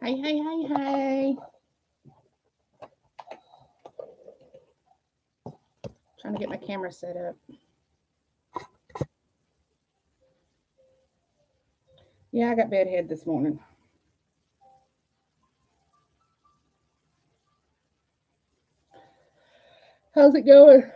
Hey, hey, hey, hey. Trying to get my camera set up. Yeah, I got bedhead this morning. How's it going?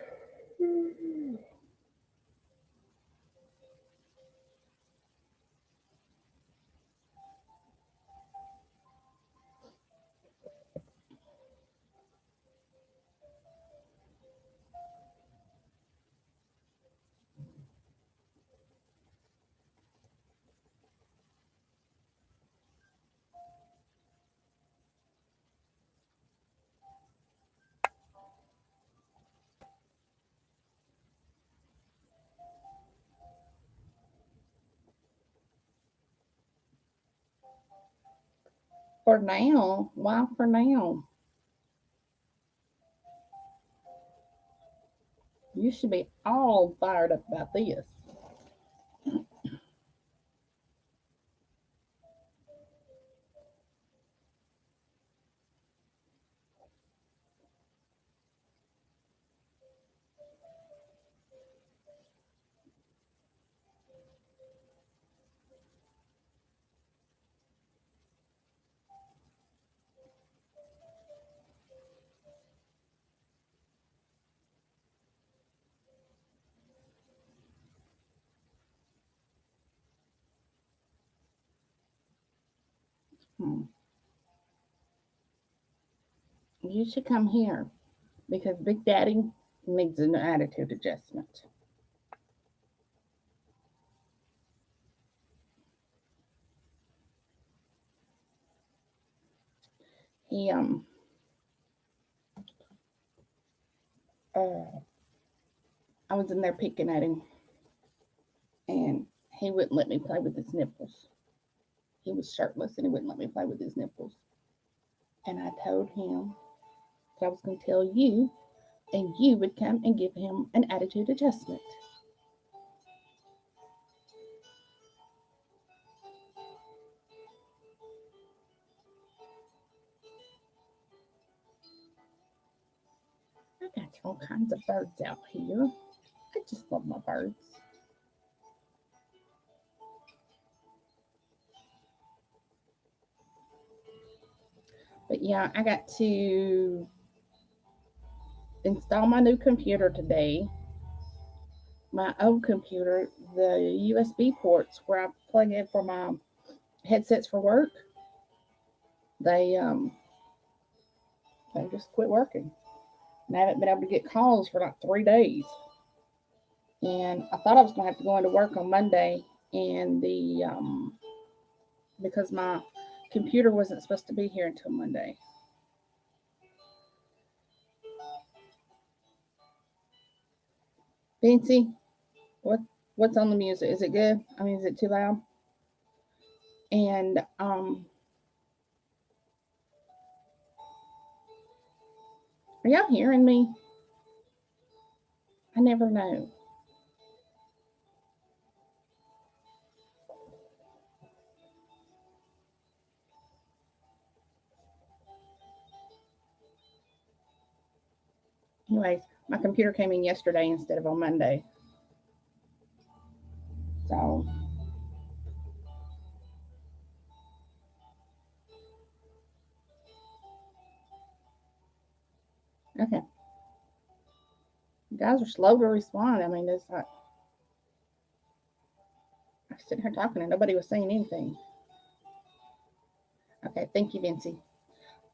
For now. Why for now? You should be all fired up about this. Hmm. You should come here because Big Daddy needs an attitude adjustment. He uh I was in there picking at him and he wouldn't let me play with his nipples. He was shirtless and he wouldn't let me play with his nipples. And I told him that I was going to tell you, and you would come and give him an attitude adjustment. I got all kinds of birds out here. I just love my birds. But yeah, I got to install my new computer today. My old computer, the USB ports where I plug in for my headsets for work, they um they just quit working. And I haven't been able to get calls for like 3 days. And I thought I was gonna have to go into work on Monday, and the because my computer wasn't supposed to be here until Monday. Fancy, what what's on the music? Is it good? I mean, is it too loud? And are y'all hearing me? I never know. Anyways, my computer came in yesterday instead of on Monday. So okay, you guys are slow to respond. I mean, it's like I was sitting here talking and nobody was saying anything. Okay, thank you, Vincy.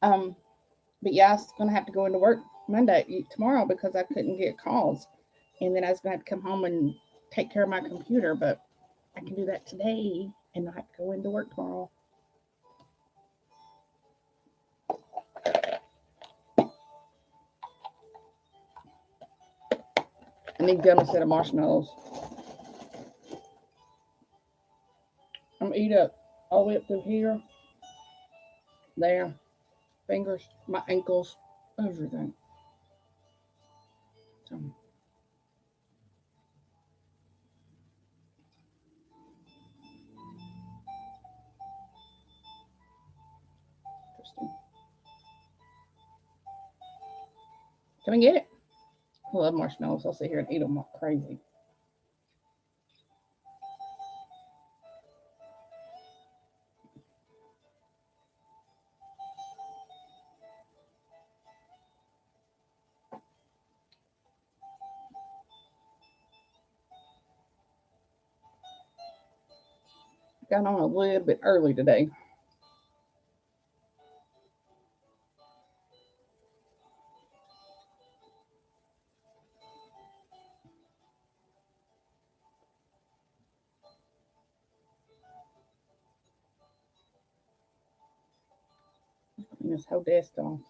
Um, but yeah, I was gonna have to go into work Monday tomorrow because I couldn't get calls, and then I was gonna have to come home and take care of my computer. But I can do that today and not have to go into work tomorrow. I need gum instead of marshmallows. I'm gonna eat up all the way up through here, there, fingers, my ankles, everything. So, interesting. Can I get it? I love marshmallows. I'll sit here and eat them like crazy. Got on a little bit early today. And this whole desk on.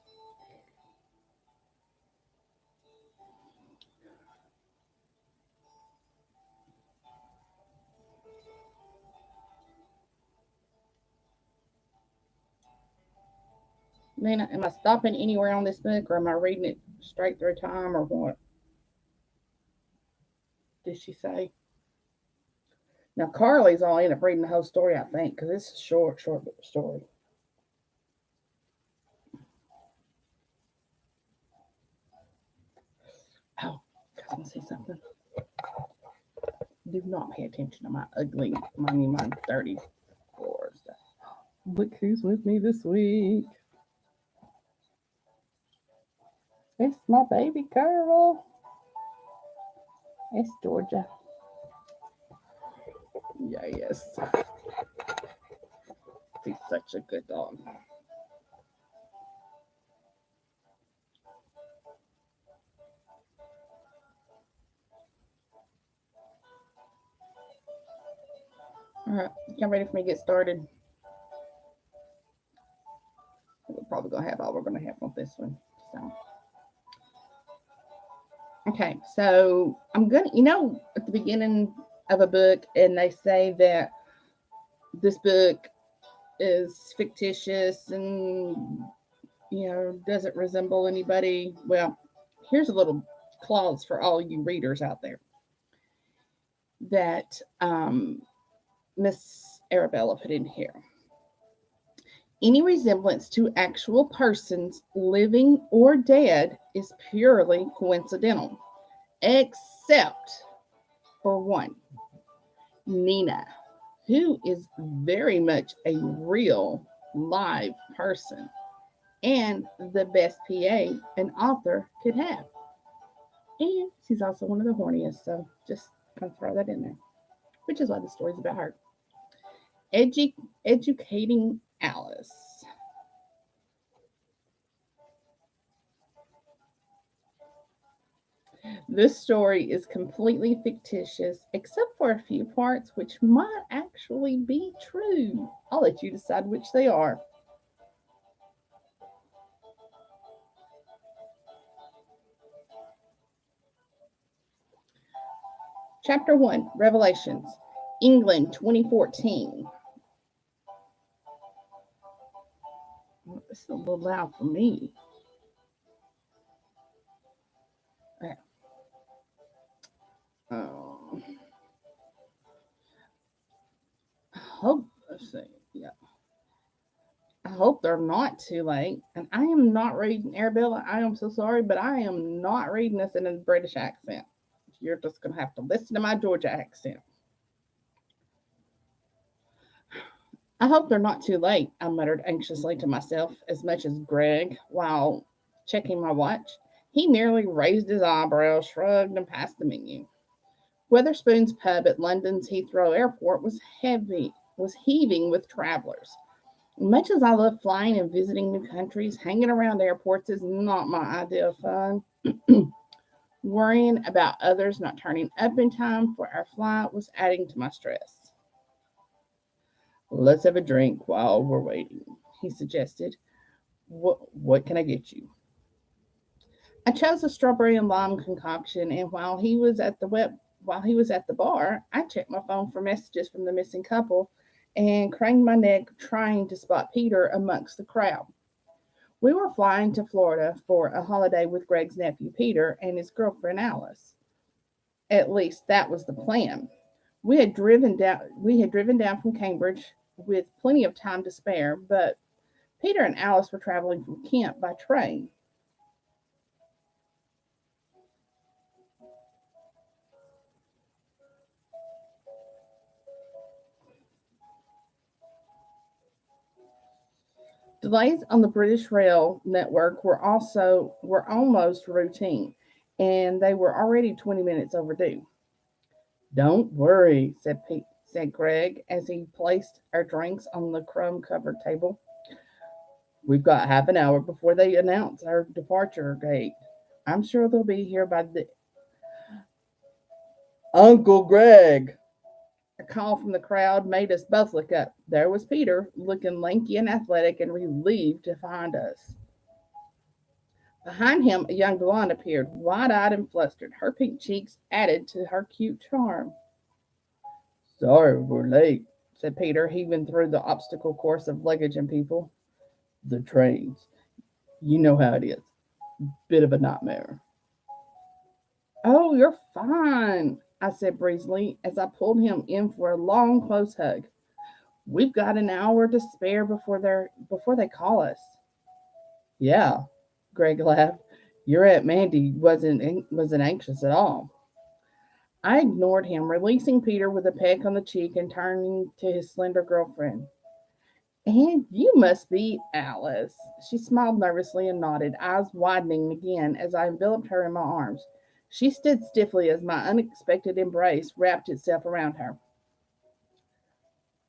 Nina, am I stopping anywhere on this book or am I reading it straight through time or what? Did she say? Now, Carly's all end up reading the whole story, I think, because it's a short story. Oh, I want to say something. Do not pay attention to my ugly, my 34 stuff. Look who's with me this week. It's my baby girl. It's Georgia. Yeah, yes. She's such a good dog. All right, y'all ready for me to get started? We're probably gonna have all we're gonna have on this one. So, okay, so I'm gonna, at the beginning of a book, and they say that this book is fictitious and doesn't resemble anybody. Well, here's a little clause for all you readers out there that Miss Arabella put in here. Any resemblance to actual persons, living or dead, is purely coincidental, except for one, Nina, who is very much a real live person and the best PA an author could have. And she's also one of the horniest, so just kind of throw that in there, which is why the story's about her. Educating Alice. This story is completely fictitious, except for a few parts which might actually be true. I'll let you decide which they are. Chapter 1, Revelations, England 2014. This is a little loud for me. Um, I hope, let's see, yeah. I hope they're not too late. And I am not reading Arabella. I am so sorry, but I am not reading this in a British accent. You're just going to have to listen to my Georgia accent. I hope they're not too late, I muttered anxiously to myself, as much as Greg, while checking my watch. He merely raised his eyebrows, shrugged, and passed the menu. Weatherspoon's pub at London's Heathrow Airport was heaving with travelers. Much as I love flying and visiting new countries, hanging around airports is not my idea of fun. Worrying about others not turning up in time for our flight was adding to my stress. Let's have a drink while we're waiting, he suggested. What can I get you? I chose a strawberry and lime concoction, and while he was at the bar, I checked my phone for messages from the missing couple and craned my neck trying to spot Peter amongst the crowd. We were flying to Florida for a holiday with Greg's nephew Peter and his girlfriend Alice. At least that was the plan. We had driven down from Cambridge with plenty of time to spare, but Peter and Alice were traveling from Kent by train. Delays on the British Rail network were almost routine, and they were already 20 minutes overdue. "Don't worry," said Greg as he placed our drinks on the crumb-covered table. "We've got half an hour before they announce our departure gate. I'm sure they'll be here by the..." "Uncle Greg!" A call from the crowd made us both look up. There was Peter, looking lanky and athletic and relieved to find us. Behind him, a young blonde appeared, wide-eyed and flustered. Her pink cheeks added to her cute charm. "Sorry we're late," said Peter, heaving through the obstacle course of luggage and people. "The trains. You know how it is. Bit of a nightmare." "Oh, you're fine," I said breezily as I pulled him in for a long, close hug. "We've got an hour to spare before they call us." "Yeah," Greg laughed. "Your Aunt Mandy wasn't anxious at all." I ignored him, releasing Peter with a peck on the cheek and turning to his slender girlfriend. "And you must be Alice." She smiled nervously and nodded, eyes widening again as I enveloped her in my arms. She stood stiffly as my unexpected embrace wrapped itself around her.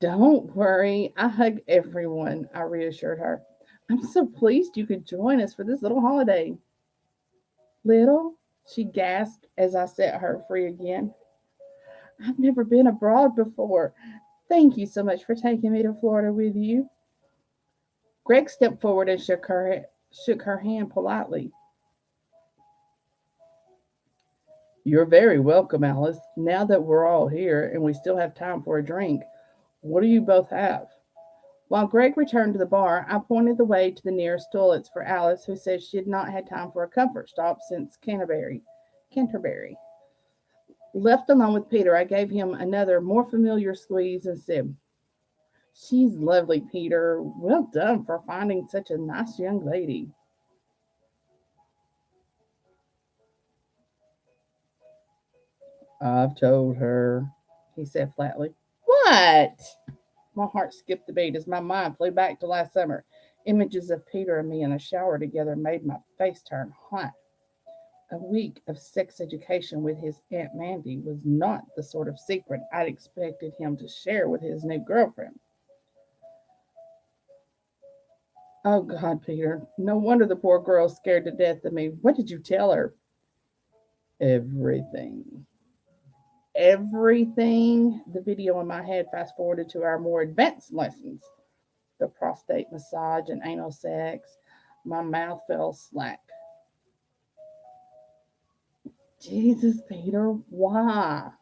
"Don't worry, I hug everyone," I reassured her. "I'm so pleased you could join us for this little holiday." "Little?" she gasped as I set her free again. "I've never been abroad before. Thank you so much for taking me to Florida with you." Greg stepped forward and shook her hand politely. "You're very welcome, Alice. Now that we're all here and we still have time for a drink, what do you both have?" While Greg returned to the bar, I pointed the way to the nearest toilets for Alice, who said she had not had time for a comfort stop since Canterbury. Left alone with Peter, I gave him another, more familiar squeeze and said, "She's lovely, Peter. Well done for finding such a nice young lady." "I've told her," he said flatly. "What?" My heart skipped a beat as my mind flew back to last summer. Images of Peter and me in a shower together made my face turn hot. A week of sex education with his Aunt Mandy was not the sort of secret I'd expected him to share with his new girlfriend. "Oh, God, Peter. No wonder the poor girl's scared to death of me. What did you tell her?" "Everything." Everything. The video in my head fast forwarded to our more advanced lessons: the prostate massage and anal sex. My mouth fell slack. "Jesus, Peter, why?"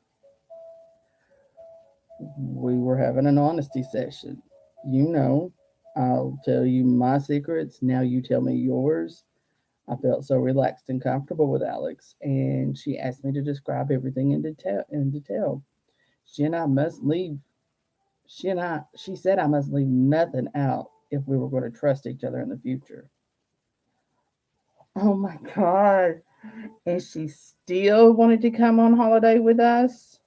"We were having an honesty session. You know, I'll tell you my secrets. Now you tell me yours." I felt so relaxed and comfortable with Alex, and she asked me to describe everything in detail. She and I must leave. She said I must leave nothing out if we were going to trust each other in the future. Oh my God! And she still wanted to come on holiday with us.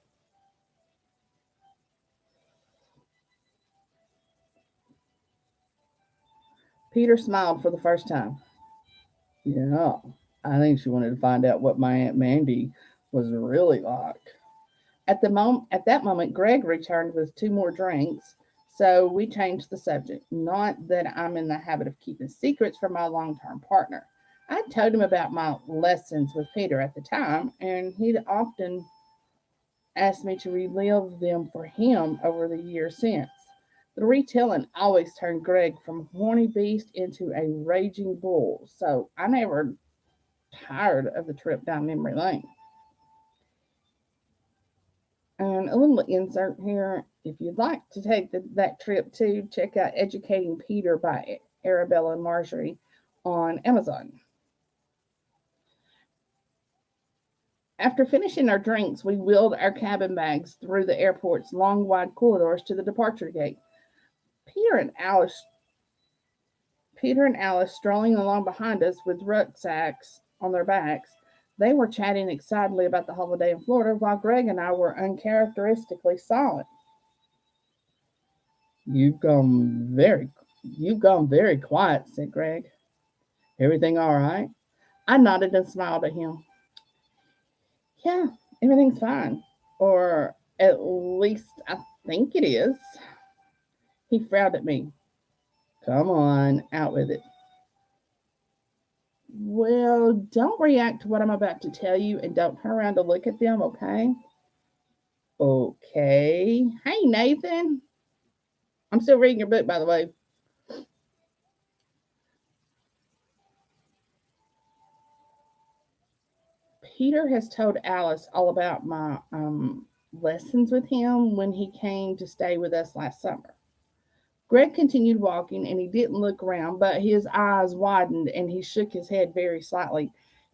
Peter smiled for the first time. "Yeah, I think she wanted to find out what my Aunt Mandy was really like." At that moment, Greg returned with two more drinks, so we changed the subject. Not that I'm in the habit of keeping secrets from my long-term partner. I told him about my lessons with Peter at the time, and he'd often asked me to relive them for him over the years since. The retelling always turned Greg from horny beast into a raging bull, so I never tired of the trip down memory lane. And a little insert here: if you'd like to take that trip too, check out Educating Peter by Arabella and Maghri on Amazon. After finishing our drinks, we wheeled our cabin bags through the airport's long, wide corridors to the departure gate. Peter and Alice Peter and Alice strolling along behind us with rucksacks on their backs. They were chatting excitedly about the holiday in Florida while Greg and I were uncharacteristically silent. You've gone very you've gone very quiet, said Greg. Everything all right? I nodded and smiled at him. Yeah, everything's fine. Or at least I think it is. He frowned at me. Come on, out with it. Well, don't react to what I'm about to tell you and don't turn around to look at them, okay? Okay. Hey, Nathan. I'm still reading your book, by the way. Peter has told Alice all about my lessons with him when he came to stay with us last summer. Greg continued walking and he didn't look around, but his eyes widened and he shook his head very slightly,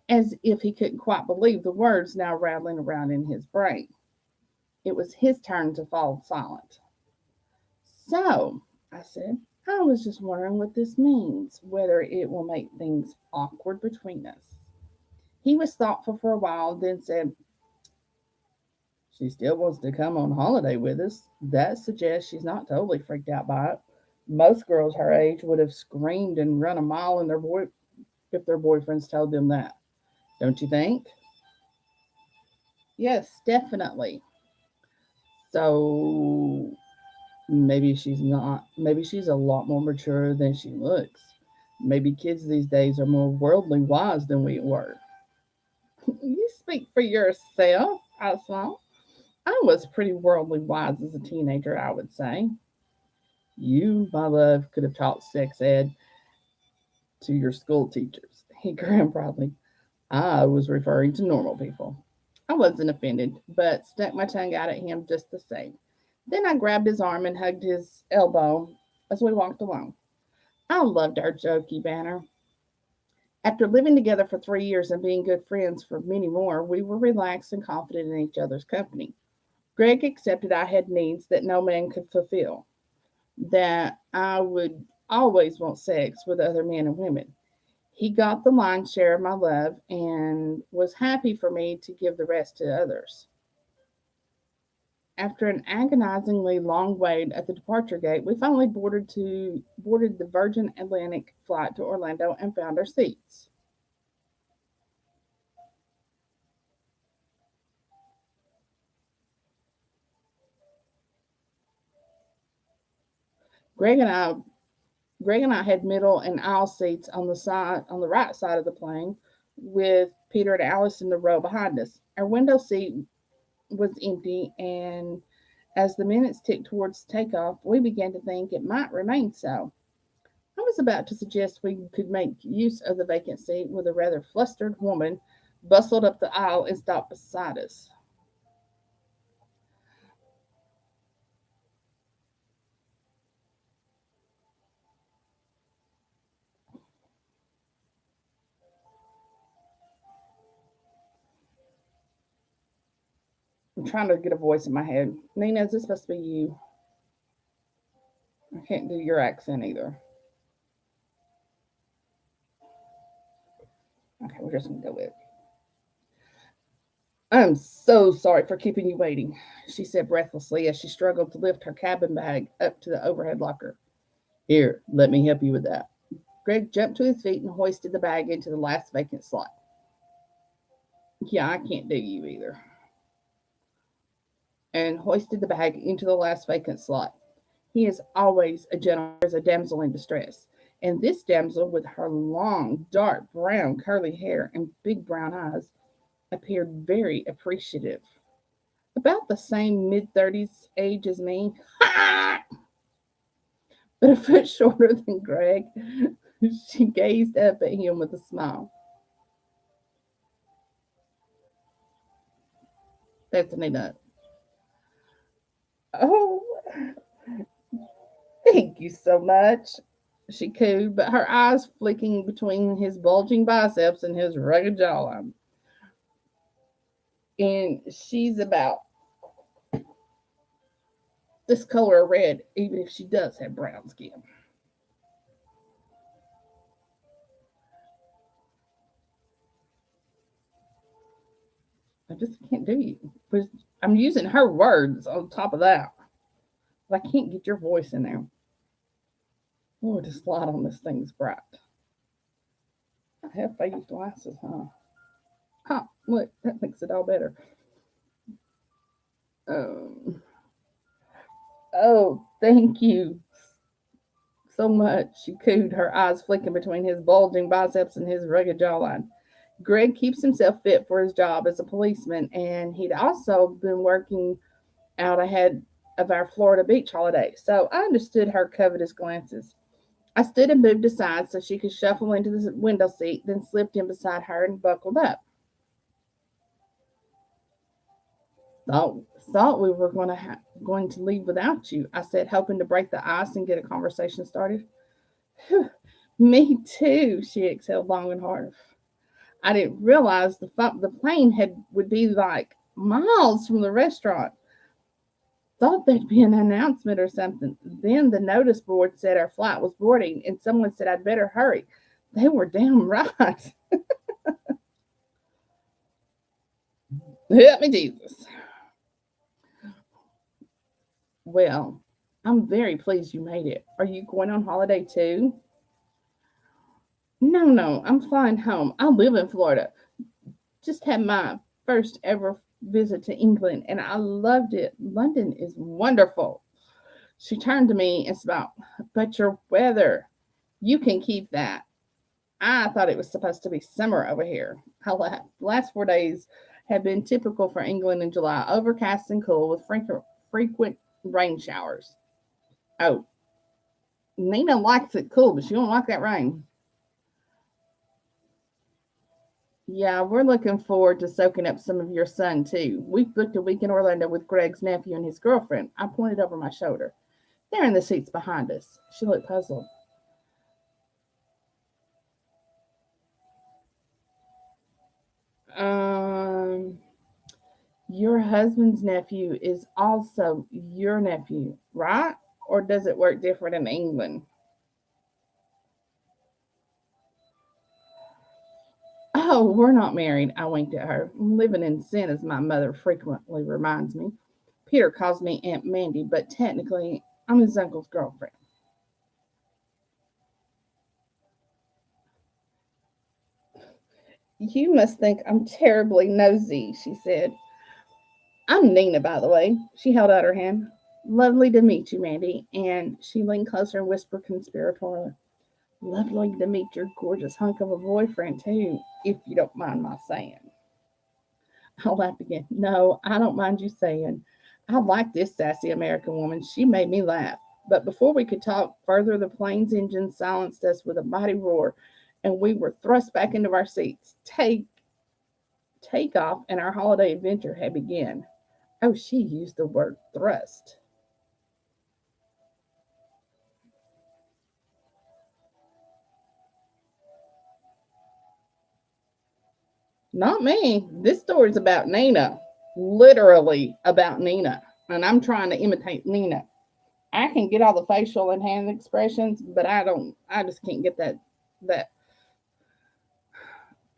as if he couldn't quite believe the words now rattling around in his brain. It was his turn to fall silent. So, I said, I was just wondering what this means, whether it will make things awkward between us. He was thoughtful for a while, then said, she still wants to come on holiday with us. That suggests she's not totally freaked out by it. Most girls her age would have screamed and run a mile in if their boyfriends told them that. Don't you think? Yes, definitely. So maybe she's not. Maybe she's a lot more mature than she looks. Maybe kids these days are more worldly wise than we were. You speak for yourself, I smiled. I was pretty worldly wise as a teenager, I would say. You, my love, could have taught sex ed to your school teachers. He grinned proudly. I was referring to normal people. I wasn't offended, but stuck my tongue out at him just the same. Then I grabbed his arm and hugged his elbow as we walked along. I loved our jokey banter. After living together for 3 years and being good friends for many more, we were relaxed and confident in each other's company. Greg accepted I had needs that no man could fulfill, that I would always want sex with other men and women. He got the lion's share of my love and was happy for me to give the rest to others. After an agonizingly long wait at the departure gate, we finally boarded the Virgin Atlantic flight to Orlando and found our seats. Greg and I Greg and I had middle and aisle seats on the right side of the plane, with Peter and Alice in the row behind us. Our window seat was empty, and as the minutes ticked towards takeoff, we began to think it might remain so. I was about to suggest we could make use of the vacant seat when a rather flustered woman bustled up the aisle and stopped beside us. I'm trying to get a voice in my head. Nina, is this supposed to be you? I can't do your accent either. Okay, we're just gonna go with it. I'm so sorry for keeping you waiting, she said breathlessly as she struggled to lift her cabin bag up to the overhead locker. Here, let me help you with that. Greg jumped to his feet and hoisted the bag into the last vacant slot. Yeah, I can't do you either. And hoisted the bag into the last vacant slot. He is always a gentleman as a damsel in distress. And this damsel, with her long, dark brown, curly hair and big brown eyes, appeared very appreciative. About the same mid-30s age as me, but a foot shorter than Greg. She gazed up at him with a smile. That's enough. Oh, thank you so much, she cooed, but her eyes flicking between his bulging biceps and his rugged jawline. And she's about this color of red, even if she does have brown skin. I just can't do you. But I'm using her words on top of that. But I can't get your voice in there. Oh, just light on this thing's bright. I have faded glasses, huh? Huh, look, that makes it all better. Um, oh, thank you so much. She cooed, her eyes flicking between his bulging biceps and his rugged jawline. Greg keeps himself fit for his job as a policeman, and he'd also been working out ahead of our Florida beach holiday, so I understood her covetous glances. I stood and moved aside so she could shuffle into the window seat, then slipped in beside her and buckled up. Thought thought we were going to leave without you, I said, hoping to break the ice and get a conversation started. Me too, she exhaled long and hard. I didn't realize the plane had would be like miles from the restaurant. Thought there'd be an announcement or something. Then the notice board said our flight was boarding, and someone said I'd better hurry. They were damn right. Help me, Jesus. Well, I'm very pleased you made it. Are you going on holiday too? No, no, I'm flying home. I live in Florida. Just had my first ever visit to England, and I loved it. London is wonderful. She turned to me and smiled. But your weather, you can keep that. I thought it was supposed to be summer over here. I laughed. The last 4 days have been typical for England in July, overcast and cool with frequent rain showers. Oh, Nina likes it cool, but she don't like that rain. Yeah, we're looking forward to soaking up some of your sun too. We've booked a week in Orlando with Greg's nephew and his girlfriend. I pointed over my shoulder. They're in the seats behind us. She looked puzzled. Um, your husband's nephew is also your nephew, right? Or does it work different in England? Oh, we're not married. I winked at her. Living in sin, as my mother frequently reminds me. Peter calls me Aunt Mandy, but technically, I'm his uncle's girlfriend. You must think I'm terribly nosy, she said. I'm Nina, by the way. She held out her hand. Lovely to meet you, Mandy. And she leaned closer and whispered conspiratorially, lovely to meet your gorgeous hunk of a boyfriend, too, if you don't mind my saying. I laughed again. No, I don't mind you saying. I like this sassy American woman. She made me laugh. But before we could talk further, the plane's engine silenced us with a mighty roar, and we were thrust back into our seats. Take off, and our holiday adventure had begun. Oh, she used the word thrust. Not me. This story's about Nina. Literally about Nina. And I'm trying to imitate Nina. I can get all the facial and hand expressions, but I just can't get that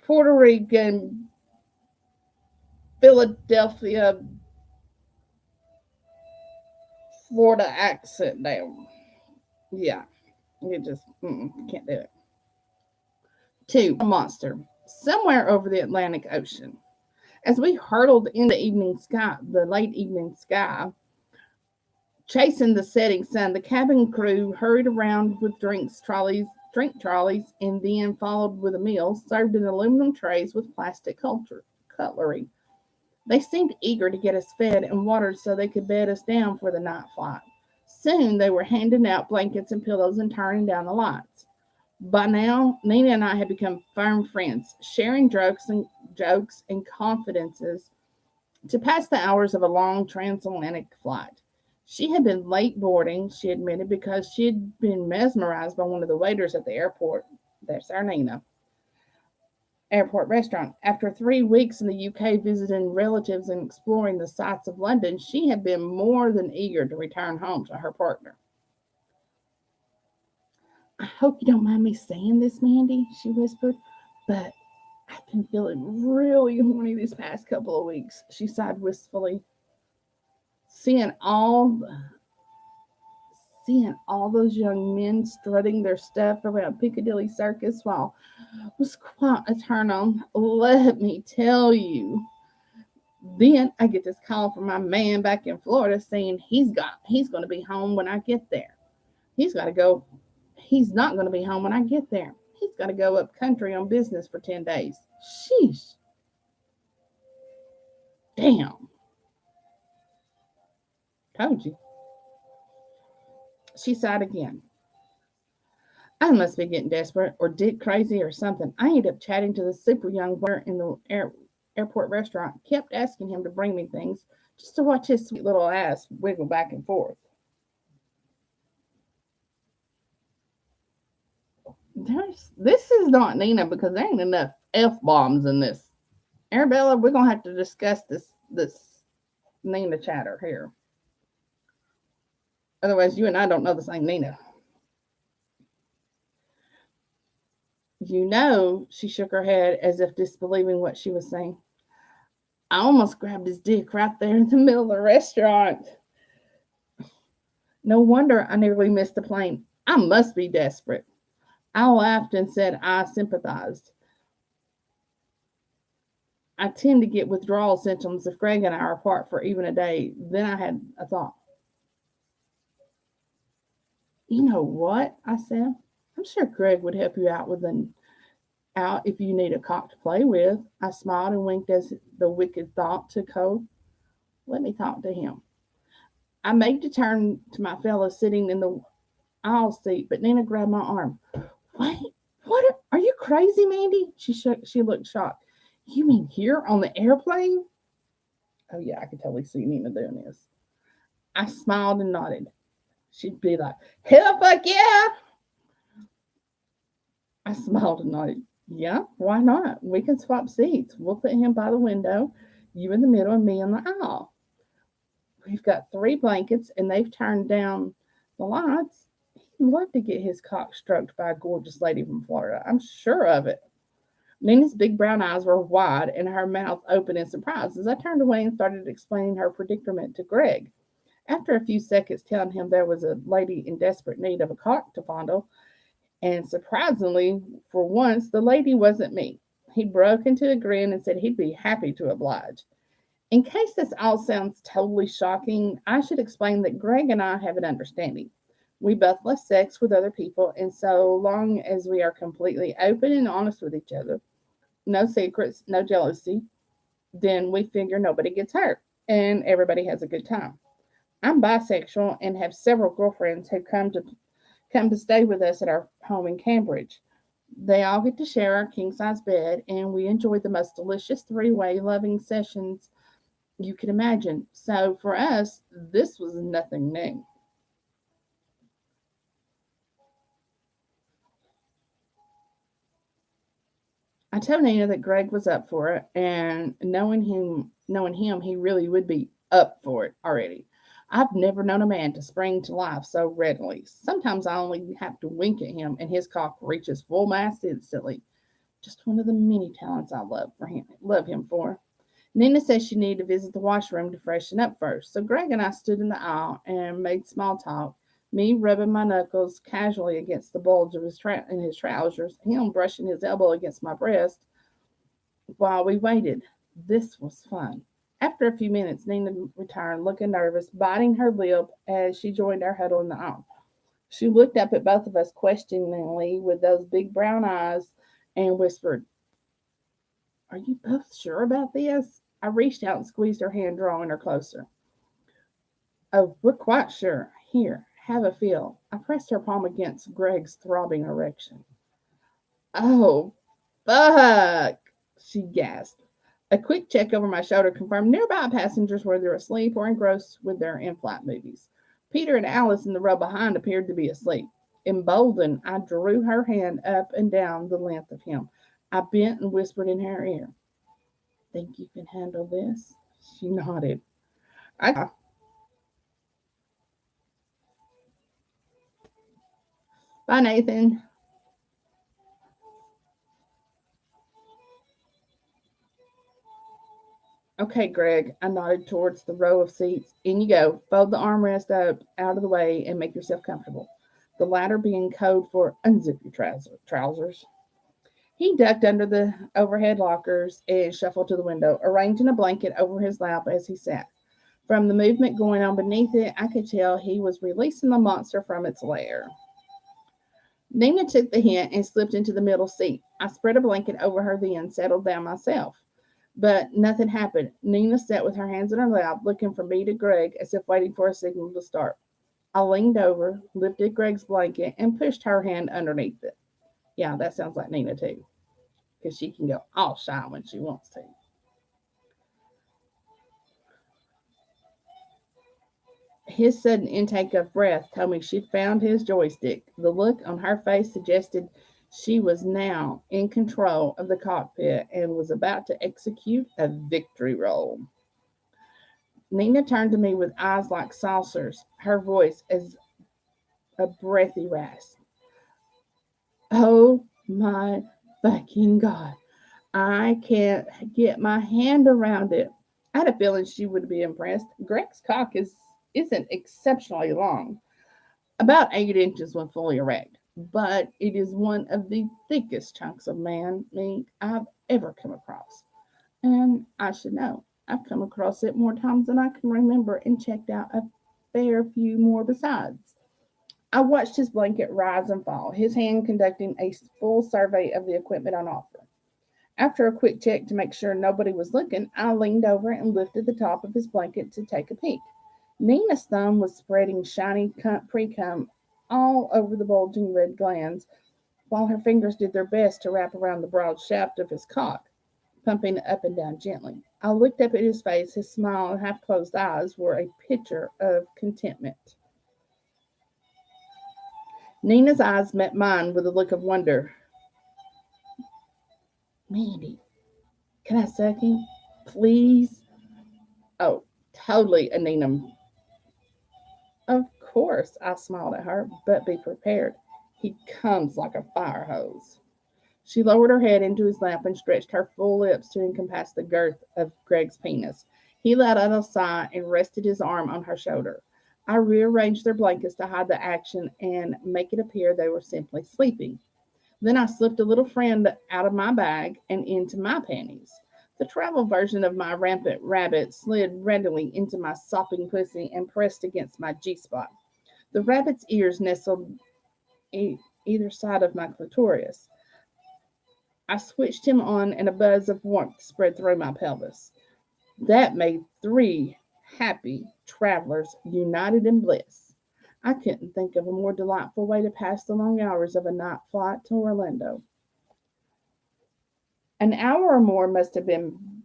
Puerto Rican Philadelphia Florida accent down. Yeah, you just can't do it. Two, a monster somewhere over the Atlantic Ocean. As we hurtled in the late evening sky, chasing the setting sun, the cabin crew hurried around with drink trolleys, and then followed with a meal served in aluminum trays with plastic cutlery. They seemed eager to get us fed and watered so they could bed us down for the night flight. Soon they were handing out blankets and pillows and turning down the lights. By now, Nina and I had become firm friends, sharing jokes and confidences to pass the hours of a long transatlantic flight. She had been late boarding, she admitted, because she had been mesmerized by one of the waiters at the airport. There's our Nina. Airport restaurant. After 3 weeks in the UK visiting relatives and exploring the sights of London, she had been more than eager to return home to her partner. I hope you don't mind me saying this, Mandy, she whispered, but I've been feeling really horny these past couple of weeks, she sighed wistfully. Seeing all seeing all those young men strutting their stuff around Piccadilly Circus while was quite a turn on. Let me tell you. Then I get this call from my man back in Florida saying he's going to be home when I get there. He's got to go. He's not going to be home when I get there. He's got to go up country on business for 10 days. Sheesh, damn. Told you. She sighed again. I must be getting desperate or dick crazy or something. I ended up chatting to the super young waiter in the airport restaurant. Kept asking him to bring me things just to watch his sweet little ass wiggle back and forth. This is not Nina because there ain't enough f bombs in this. Arabella, we're gonna have to discuss this Nina chatter here. Otherwise, you and I don't know the same Nina. You know, she shook her head as if disbelieving what she was saying. I almost grabbed his dick right there in the middle of the restaurant. No wonder I nearly missed the plane. I must be desperate. I laughed and said I sympathized. I tend to get withdrawal symptoms if Greg and I are apart for even a day. Then I had a thought. You know what? I said. I'm sure Greg would help you out with an out if you need a cock to play with. I smiled and winked as the wicked thought took hold. Let me talk to him. I made to turn to my fellow sitting in the aisle seat, but Nina grabbed my arm. Wait, what? Are you crazy, Mandy? She looked shocked. You mean here on the airplane? Oh yeah, I could totally see Nina doing this. I smiled and nodded. She'd be like, hell fuck yeah. I smiled and nodded. Yeah, why not? We can swap seats. We'll put him by the window, you in the middle, and me in the aisle. We've got three blankets, and they've turned down the lights. He'd love to get his cock stroked by a gorgeous lady from Florida. I'm sure of it. Nina's big brown eyes were wide and her mouth open in surprise as I turned away and started explaining her predicament to Greg. After a few seconds telling him there was a lady in desperate need of a cock to fondle, and surprisingly, for once, the lady wasn't me. He broke into a grin and said he'd be happy to oblige. In case this all sounds totally shocking, I should explain that Greg and I have an understanding. We both love sex with other people, and so long as we are completely open and honest with each other, no secrets, no jealousy, then we figure nobody gets hurt and everybody has a good time. I'm bisexual and have several girlfriends who come to stay with us at our home in Cambridge. They all get to share our king size bed, and we enjoy the most delicious three-way loving sessions you can imagine. So for us, this was nothing new. I told Nina that Greg was up for it, and knowing him, he really would be up for it already. I've never known a man to spring to life so readily. Sometimes I only have to wink at him, and his cock reaches full mast instantly. Just one of the many talents I love him for. Nina says she needed to visit the washroom to freshen up first, so Greg and I stood in the aisle and made small talk. Me rubbing my knuckles casually against the bulge of his trousers, him brushing his elbow against my breast while we waited. This was fun. After a few minutes, Nina returned, looking nervous, biting her lip as she joined our huddle in the aisle. She looked up at both of us questioningly with those big brown eyes and whispered, are you both sure about this? I reached out and squeezed her hand, drawing her closer. Oh, we're quite sure. Here, have a feel. I pressed her palm against Greg's throbbing erection. Oh, fuck, she gasped. A quick check over my shoulder confirmed nearby passengers were either asleep or engrossed with their in flight movies. Peter and Alice in the row behind appeared to be asleep. Emboldened, I drew her hand up and down the length of him. I bent and whispered in her ear, think you can handle this? She nodded. I Bye, Nathan. Okay, Greg, I nodded towards the row of seats. In you go. Fold the armrest up out of the way and make yourself comfortable. The latter being code for unzip your trousers. He ducked under the overhead lockers and shuffled to the window, arranging a blanket over his lap as he sat. From the movement going on beneath it, I could tell he was releasing the monster from its lair. Nina took the hint and slipped into the middle seat. I spread a blanket over her then, settled down myself. But nothing happened. Nina sat with her hands in her lap, looking from me to Greg as if waiting for a signal to start. I leaned over, lifted Greg's blanket, and pushed her hand underneath it. Yeah, that sounds like Nina too, because she can go all shy when she wants to. His sudden intake of breath told me she'd found his joystick. The look on her face suggested she was now in control of the cockpit and was about to execute a victory roll. Nina turned to me with eyes like saucers, her voice as a breathy rasp. Oh my fucking God. I can't get my hand around it. I had a feeling she would be impressed. Greg's cock isn't exceptionally long, about 8 inches when fully erect, but it is one of the thickest chunks of man meat I've ever come across. And I should know, I've come across it more times than I can remember and checked out a fair few more besides. I watched his blanket rise and fall, his hand conducting a full survey of the equipment on offer. After a quick check to make sure nobody was looking, I leaned over and lifted the top of his blanket to take a peek. Nina's thumb was spreading shiny pre cum all over the bulging red glands, while her fingers did their best to wrap around the broad shaft of his cock, pumping it up and down gently. I looked up at his face. His smile and half closed eyes were a picture of contentment. Nina's eyes met mine with a look of wonder. Mandy, can I suck him? Please? Oh, totally, Anina. Of course, I smiled at her, but be prepared. He comes like a fire hose. She lowered her head into his lap and stretched her full lips to encompass the girth of Greg's penis. He let out a sigh and rested his arm on her shoulder. I rearranged their blankets to hide the action and make it appear they were simply sleeping. Then I slipped a little friend out of my bag and into my panties. The travel version of my rampant rabbit slid readily into my sopping pussy and pressed against my G spot. The rabbit's ears nestled either side of my clitoris. I switched him on, and a buzz of warmth spread through my pelvis. That made three happy travelers united in bliss. I couldn't think of a more delightful way to pass the long hours of a night flight to Orlando. An hour or more must have been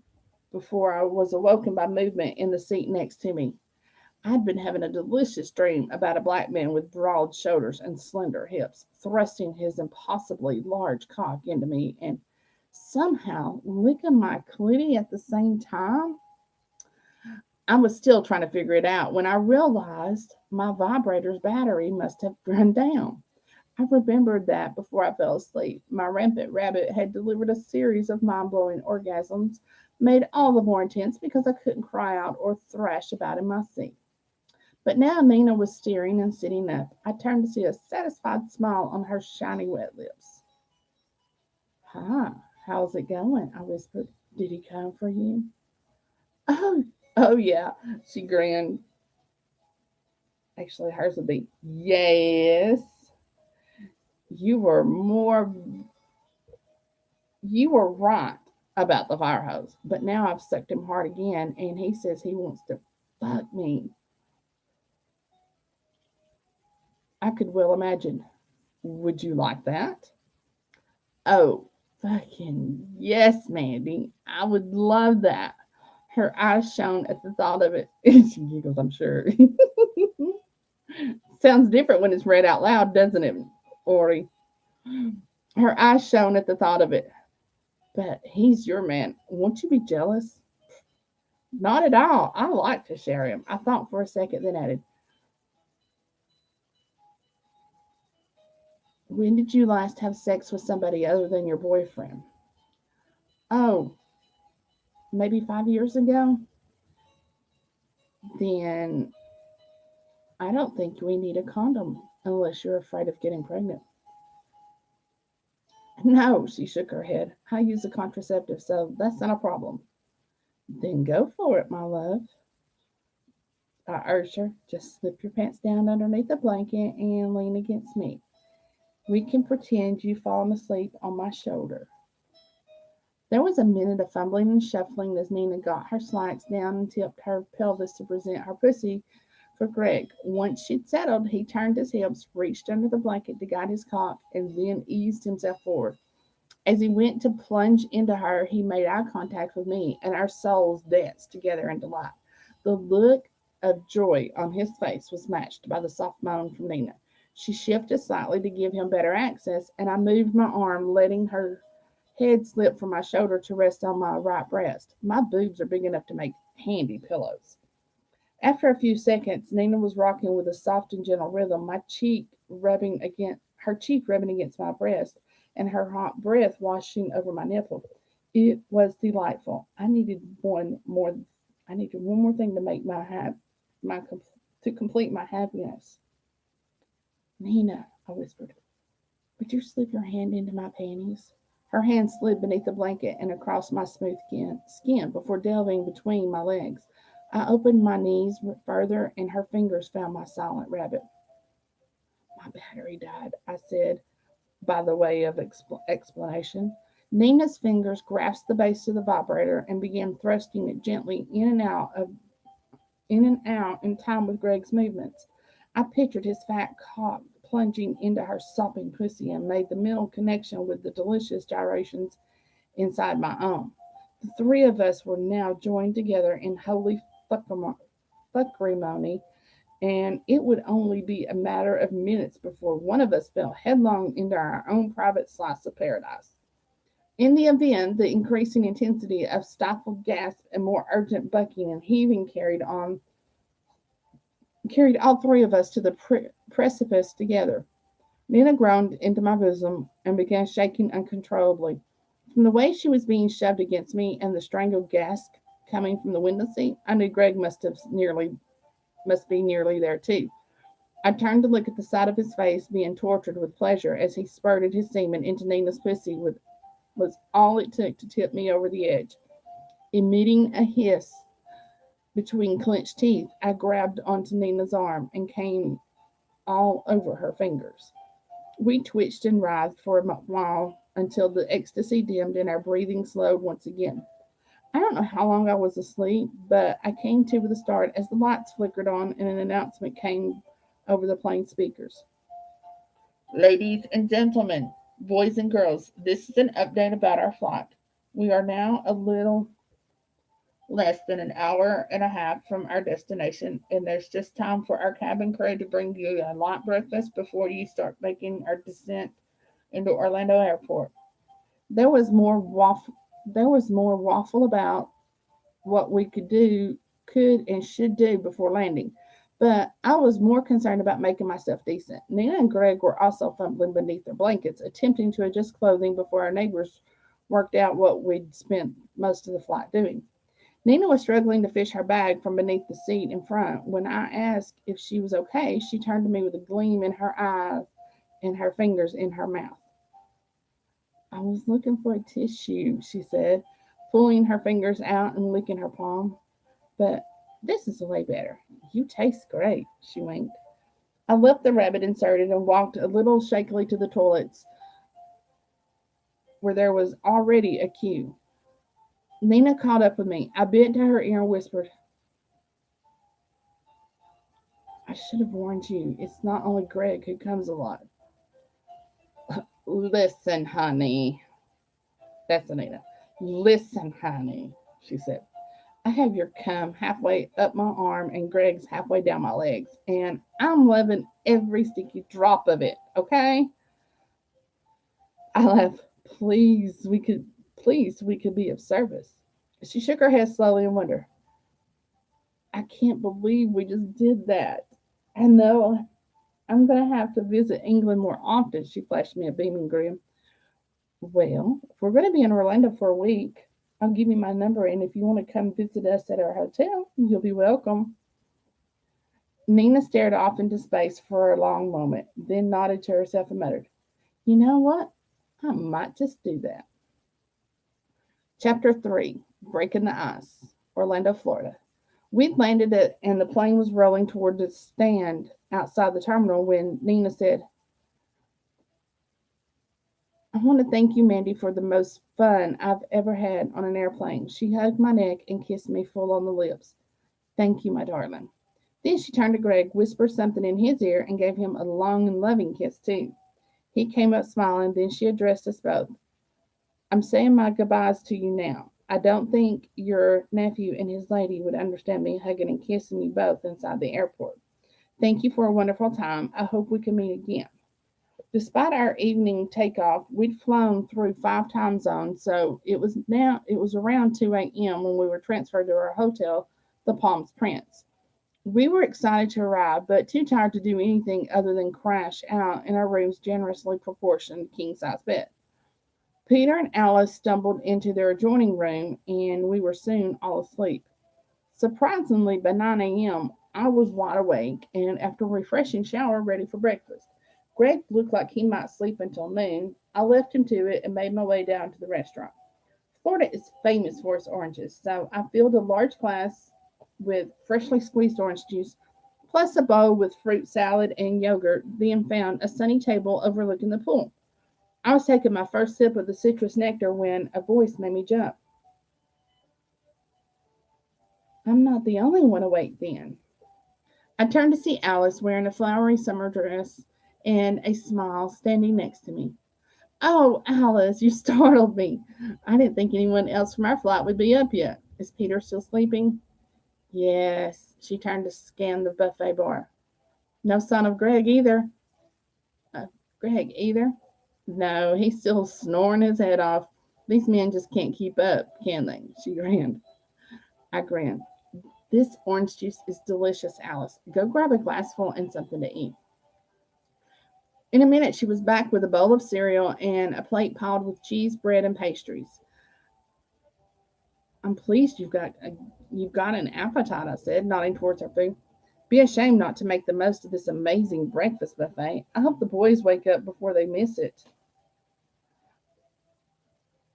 before I was awoken by movement in the seat next to me. I'd been having a delicious dream about a black man with broad shoulders and slender hips, thrusting his impossibly large cock into me and somehow licking my clit at the same time. I was still trying to figure it out when I realized my vibrator's battery must have run down. I remembered that before I fell asleep, my rampant rabbit had delivered a series of mind blowing orgasms, made all the more intense because I couldn't cry out or thrash about in my seat. But now Nina was steering and sitting up. I turned to see a satisfied smile on her shiny wet lips. Hi, how's it going? I whispered. Did he come for you? Oh, oh yeah, she grinned. Actually, hers would be, yes, you were more, you were right about the fire hose. But now I've sucked him hard again, and he says he wants to fuck me. I could well imagine. Would you like that? Oh, fucking yes, Mandy. I would love that. Her eyes shone at the thought of it. She giggles, I'm sure. Sounds different when it's read out loud, doesn't it, Ori? Her eyes shone at the thought of it. But he's your man. Won't you be jealous? Not at all. I like to share him. I thought for a second, then added, when did you last have sex with somebody other than your boyfriend? Oh, maybe 5 years ago, then I don't think we need a condom unless you're afraid of getting pregnant. No, she shook her head. I use a contraceptive, so that's not a problem. Then go for it, my love. I urged her. Just slip your pants down underneath the blanket and lean against me. We can pretend you've fallen asleep on my shoulder. There was a minute of fumbling and shuffling as Nina got her slacks down and tipped her pelvis to present her pussy for Greg. Once she'd settled, he turned his hips, reached under the blanket to guide his cock, and then eased himself forward. As he went to plunge into her, he made eye contact with me, and our souls danced together in delight. The look of joy on his face was matched by the soft moan from Nina. She shifted slightly to give him better access, and I moved my arm, letting her head slip from my shoulder to rest on my right breast. My boobs are big enough to make handy pillows. After a few seconds, Nina was rocking with a soft and gentle rhythm, her cheek rubbing against my breast, and her hot breath washing over my nipple. It was delightful. I needed one more thing to make my to complete my happiness. Nina, I whispered, would you slip your hand into my panties? Her hand slid beneath the blanket and across my smooth skin before delving between my legs. I opened my knees further, and her fingers found my silent rabbit. My battery died, I said, by the way of explanation. Nina's fingers grasped the base of the vibrator and began thrusting it gently in and out in time with Greg's movements. I pictured his fat cock plunging into her sopping pussy and made the mental connection with the delicious gyrations inside my own. The three of us were now joined together in holy fuckrimony, and it would only be a matter of minutes before one of us fell headlong into our own private slice of paradise. In the event, the increasing intensity of stifled gasps and more urgent bucking and heaving carried all three of us to the precipice together. Nina groaned into my bosom and began shaking uncontrollably. From the way she was being shoved against me and the strangled gasp coming from the window seat, I knew Greg must be nearly there too. I turned to look at the side of his face being tortured with pleasure as he spurted his semen into Nina's pussy with was all it took to tip me over the edge. Emitting a hiss between clenched teeth, I grabbed onto Nina's arm and came all over her fingers. We twitched and writhed for a while until the ecstasy dimmed and our breathing slowed once again. I don't know how long I was asleep, but I came to with a start as the lights flickered on and an announcement came over the plane speakers. Ladies and gentlemen, boys and girls, this is an update about our flight. We are now a little less than an hour and a half from our destination, and there's just time for our cabin crew to bring you a light breakfast before you start making our descent into Orlando Airport. There was more waffle. There was more waffle about what we could and should do before landing. But I was more concerned about making myself decent. Nina and Greg were also fumbling beneath their blankets, attempting to adjust clothing before our neighbors worked out what we'd spent most of the flight doing. Nina was struggling to fish her bag from beneath the seat in front. When I asked if she was okay, she turned to me with a gleam in her eyes and her fingers in her mouth. I was looking for a tissue, she said, pulling her fingers out and licking her palm. But this is way better. You taste great, she winked. I left the rabbit inserted and walked a little shakily to the toilets where there was already a queue. Nina caught up with me. I bent to her ear and whispered, I should have warned you. It's not only Greg who comes a lot. Listen, honey. That's Anita. Listen, honey, she said. I have your cum halfway up my arm and Greg's halfway down my legs, and I'm loving every sticky drop of it, okay? I laughed. Please, we could be of service. She shook her head slowly in wonder. I can't believe we just did that. I know I'm going to have to visit England more often, she flashed me a beaming grin. Well, if we're going to be in Orlando for a week, I'll give you my number, and if you want to come visit us at our hotel, you'll be welcome." Nina stared off into space for a long moment, then nodded to herself and muttered, "You know what? I might just do that." Chapter 3, Breaking the Ice, Orlando, Florida. We'd landed it, and the plane was rolling toward the stand outside the terminal when Nina said, "I want to thank you, Mandy, for the most fun I've ever had on an airplane." She hugged my neck and kissed me full on the lips. "Thank you, my darling." Then she turned to Greg, whispered something in his ear, and gave him a long and loving kiss, too. He came up smiling, then she addressed us both. "I'm saying my goodbyes to you now. I don't think your nephew and his lady would understand me hugging and kissing you both inside the airport. Thank you for a wonderful time. I hope we can meet again." Despite our evening takeoff, we'd flown through 5 time zones, so it was around 2 a.m. when we were transferred to our hotel, the Palms Prince. We were excited to arrive, but too tired to do anything other than crash out in our room's generously proportioned king size bed. Peter and Alice stumbled into their adjoining room, and we were soon all asleep. Surprisingly, by 9 a.m., I was wide awake and, after a refreshing shower, ready for breakfast. Greg looked like he might sleep until noon. I left him to it and made my way down to the restaurant. Florida is famous for its oranges, so I filled a large glass with freshly squeezed orange juice, plus a bowl with fruit salad and yogurt, then found a sunny table overlooking the pool. I was taking my first sip of the citrus nectar when a voice made me jump. I'm not the only one awake then. I turned to see Alice wearing a flowery summer dress and a smile standing next to me. "Oh, Alice, you startled me. I didn't think anyone else from our flight would be up yet. Is Peter still sleeping?" "Yes." She turned to scan the buffet bar. "No sign of Greg either." Greg either? "No, he's still snoring his head off. These men just can't keep up, can they?" She grinned. I grinned. "This orange juice is delicious, Alice. Go grab a glassful and something to eat." In a minute, she was back with a bowl of cereal and a plate piled with cheese, bread, and pastries. "I'm pleased you've got an appetite," I said, nodding towards her food. "Be ashamed not to make the most of this amazing breakfast buffet. I hope the boys wake up before they miss it."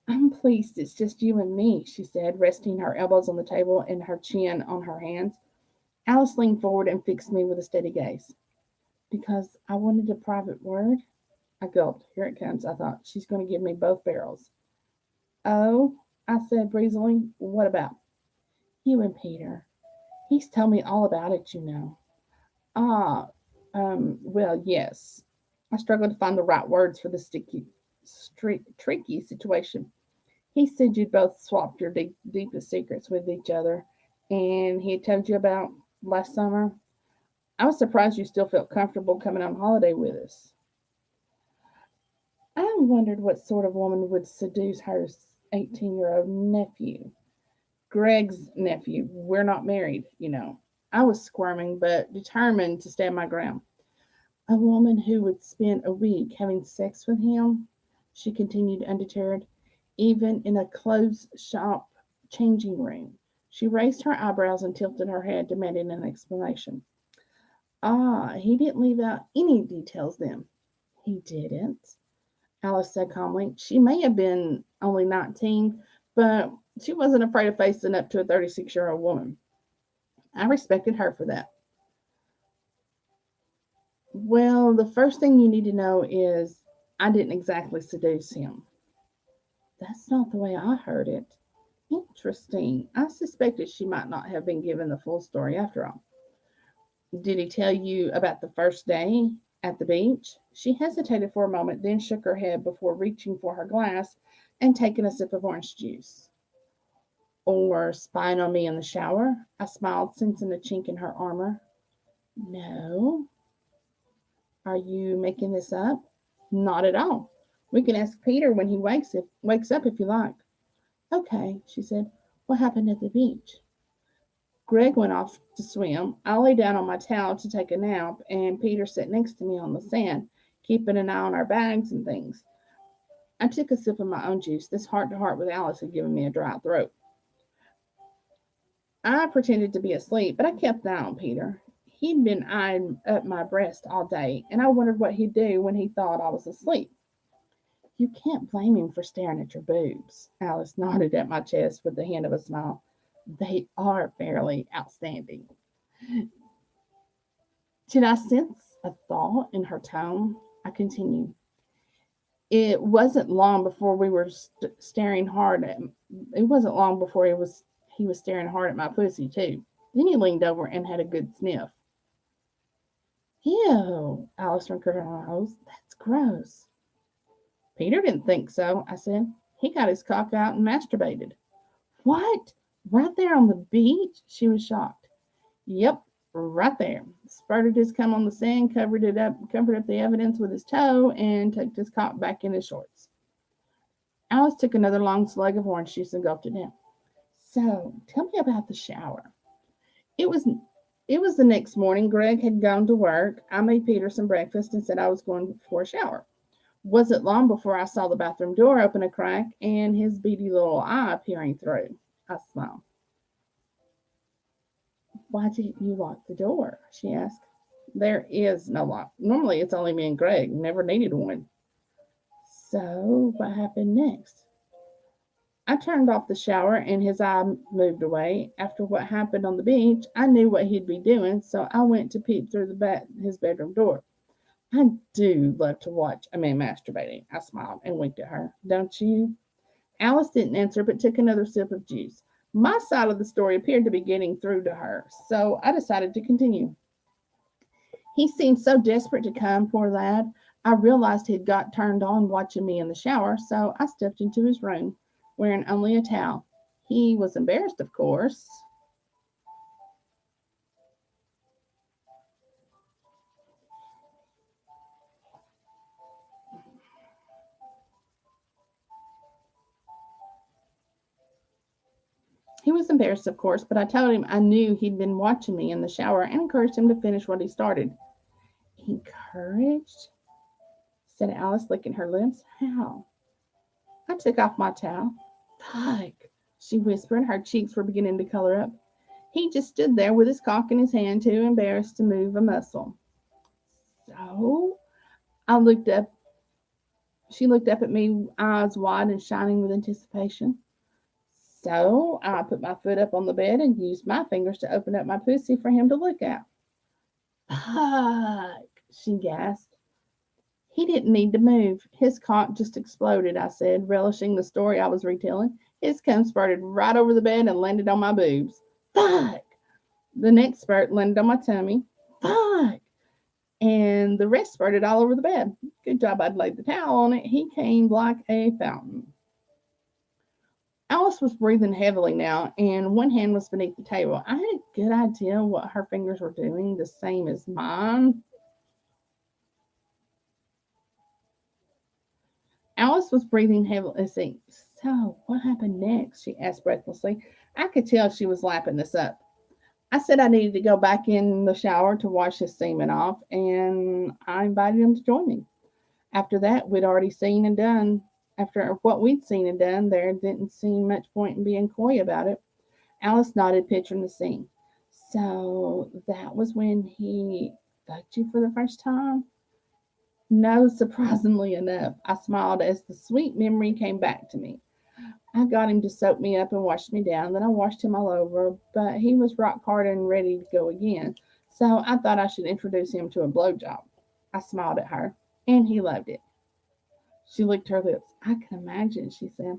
"I'm pleased it's just you and me," she said, resting her elbows on the table and her chin on her hands. Alice leaned forward and fixed me with a steady gaze. "Because I wanted a private word?" I gulped. Here it comes, I thought. She's going to give me both barrels. "Oh," I said breezily. "What about?" "You and Peter. He's told me all about it, you know." "Ah, well, yes." I struggled to find the right words for the tricky situation. "He said you'd both swapped your deepest secrets with each other, and he had told you about last summer. I was surprised you still felt comfortable coming on holiday with us." I wondered what sort of woman would seduce her 18-year-old nephew. Greg's nephew. We're not married, you know. I was squirming, but determined to stand my ground. "A woman who would spend a week having sex with him," she continued undeterred, "even in a closed shop changing room." She raised her eyebrows and tilted her head, demanding an explanation. "Ah, he didn't leave out any details then." "He didn't," Alice said calmly. She may have been only 19, but she wasn't afraid of facing up to a 36-year-old woman. I respected her for that. "Well, the first thing you need to know is I didn't exactly seduce him." "That's not the way I heard it." "Interesting. I suspected she might not have been given the full story after all." "Did he tell you about the first day at the beach?" She hesitated for a moment, then shook her head before reaching for her glass and taking a sip of orange juice. "Or spying on me in the shower?" I smiled, sensing a chink in her armor. "No." "Are you making this up?" "Not at all. We can ask Peter when he wakes up if you like." "Okay," she said. "What happened at the beach?" "Greg went off to swim. I lay down on my towel to take a nap, and Peter sat next to me on the sand, keeping an eye on our bags and things. I took a sip of my own juice. This heart to heart with Alice had given me a dry throat. I pretended to be asleep, but I kept an eye on Peter. He'd been eyeing up my breast all day, and I wondered what he'd do when he thought I was asleep. You can't blame him for staring at your boobs. Alice nodded at my chest with the hint of a smile. They are fairly outstanding. Did I sense a thought in her tone? I continued. It wasn't long before we were staring hard at. It wasn't long before he was staring hard at my pussy too. Then he leaned over and had a good sniff. Ew! Alice wrinkled her nose. That's gross. Peter didn't think so, I said. He got his cock out and masturbated. What? Right there on the beach? She was shocked. Yep, right there. Spurted his cum on the sand, covered up the evidence with his toe, and tucked his cock back in his shorts. Alice took another long slug of orange juice and gulped it down. So, tell me about the shower. It was it was the next morning. Greg had gone to work. I made Peter some breakfast and said I was going for a shower. Wasn't long before I saw the bathroom door open a crack and his beady little eye peering through. I smiled. Why didn't you lock the door? She asked. There is no lock. Normally it's only me and Greg. Never needed one. So, what happened next? I turned off the shower and his eye moved away. After what happened on the beach, I knew what he'd be doing, so I went to peep through his bedroom door. I do love to watch a man masturbating. I smiled and winked at her. Don't you? Alice didn't answer but took another sip of juice. My side of the story appeared to be getting through to her, so I decided to continue. He seemed so desperate to come, poor lad. I realized he'd got turned on watching me in the shower, so I stepped into his room, wearing only a towel. He was embarrassed, of course. He was embarrassed, of course, but I told him I knew he'd been watching me in the shower and encouraged him to finish what he started. Encouraged? Said Alice, licking her lips. How? I took off my towel. Fuck, she whispered. Her cheeks were beginning to color up. He just stood there with his cock in his hand, too embarrassed to move a muscle. So? I looked up. She looked up at me, eyes wide and shining with anticipation. So I put my foot up on the bed and used my fingers to open up my pussy for him to look at. Fuck, she gasped. He didn't need to move. His cock just exploded, I said, relishing the story I was retelling. His cum spurted right over the bed and landed on my boobs. Fuck! The next spurt landed on my tummy. Fuck! And the rest spurted all over the bed. Good job I'd laid the towel on it. He came like a fountain. Alice was breathing heavily now, and one hand was beneath the table. I had a good idea what her fingers were doing, the same as mine. Alice was breathing heavily. So, what happened next? She asked breathlessly. I could tell she was lapping this up. I said I needed to go back in the shower to wash his semen off, and I invited him to join me. After that, we'd already seen and done. After what we'd seen and done, there didn't seem much point in being coy about it. Alice nodded, picturing the scene. So that was when he fucked you for the first time? No, surprisingly enough. I smiled as the sweet memory came back to me. I got him to soak me up and wash me down. Then I washed him all over, but he was rock hard and ready to go again. So I thought I should introduce him to a blowjob. I smiled at her, and he loved it. She licked her lips. I can imagine, she said.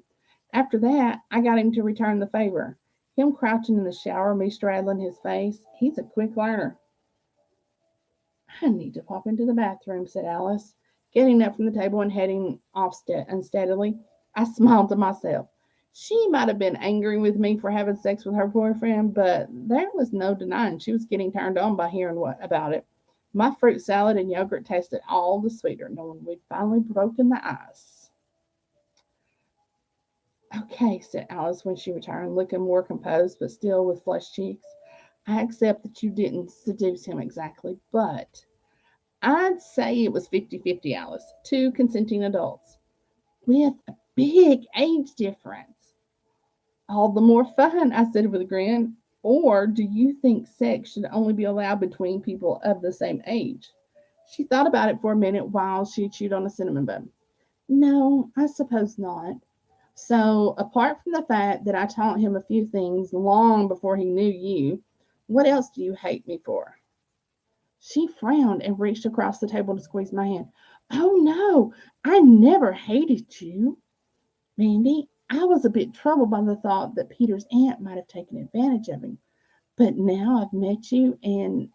After that, I got him to return the favor. Him crouching in the shower, me straddling his face. He's a quick learner. I need to pop into the bathroom, said Alice, getting up from the table and heading off unsteadily. I smiled to myself. She might have been angry with me for having sex with her boyfriend, but there was no denying she was getting turned on by hearing what about it. My fruit salad and yogurt tasted all the sweeter, knowing we'd finally broken the ice. Okay, said Alice when she returned, looking more composed but still with flushed cheeks. I accept that you didn't seduce him exactly, but I'd say it was 50-50, Alice. Two consenting adults. with a big age difference. All the more fun, I said with a grin. Or do you think sex should only be allowed between people of the same age? She thought about it for a minute while she chewed on a cinnamon bun. No, I suppose not. So, apart from the fact that I taught him a few things long before he knew you, what else do you hate me for? She frowned and reached across the table to squeeze my hand. Oh no, I never hated you, Mandy. I was a bit troubled by the thought that Peter's aunt might have taken advantage of him. But now I've met you and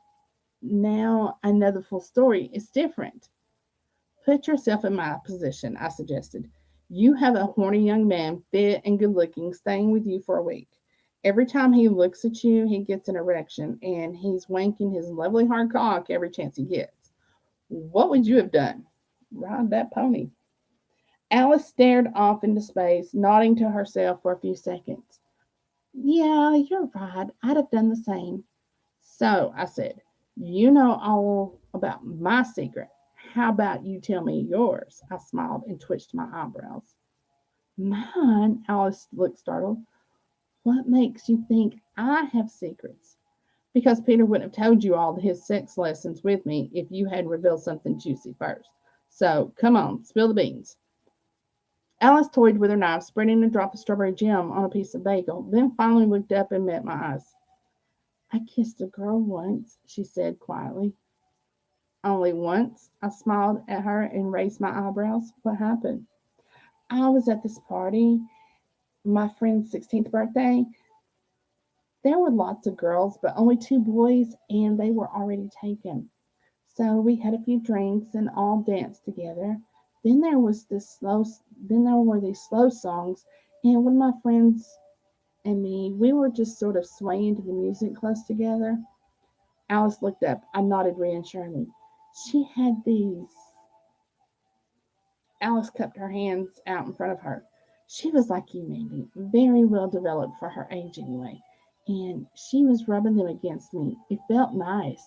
now I know the full story. It's different. Put yourself in my position, I suggested. You have a horny young man, fit and good looking, staying with you for a week. Every time he looks at you, he gets an erection, and he's wanking his lovely hard cock every chance he gets. What would you have done? Ride that pony. Alice stared off into space, nodding to herself for a few seconds. Yeah, you're right. I'd have done the same. So, I said, you know all about my secret. How about you tell me yours? I smiled and twitched my eyebrows. Mine? Alice looked startled. What makes you think I have secrets? Because Peter wouldn't have told you all his sex lessons with me if you had revealed something juicy first. So, come on, spill the beans. Alice toyed with her knife, spreading a drop of strawberry jam on a piece of bagel, then finally looked up and met my eyes. I kissed a girl once, she said quietly. Only once? I smiled at her and raised my eyebrows. What happened? I was at this party, my friend's 16th birthday. There were lots of girls, but only two boys, and they were already taken. So we had a few drinks and all danced together. Then there was this slow. Then there were these slow songs, and one of my friends and me, we were just sort of swaying to the music close together. Alice looked up. I nodded reassuringly. She had these. Alice cupped her hands out in front of her. She was like you, Mandy, very well developed for her age anyway. And she was rubbing them against me. It felt nice.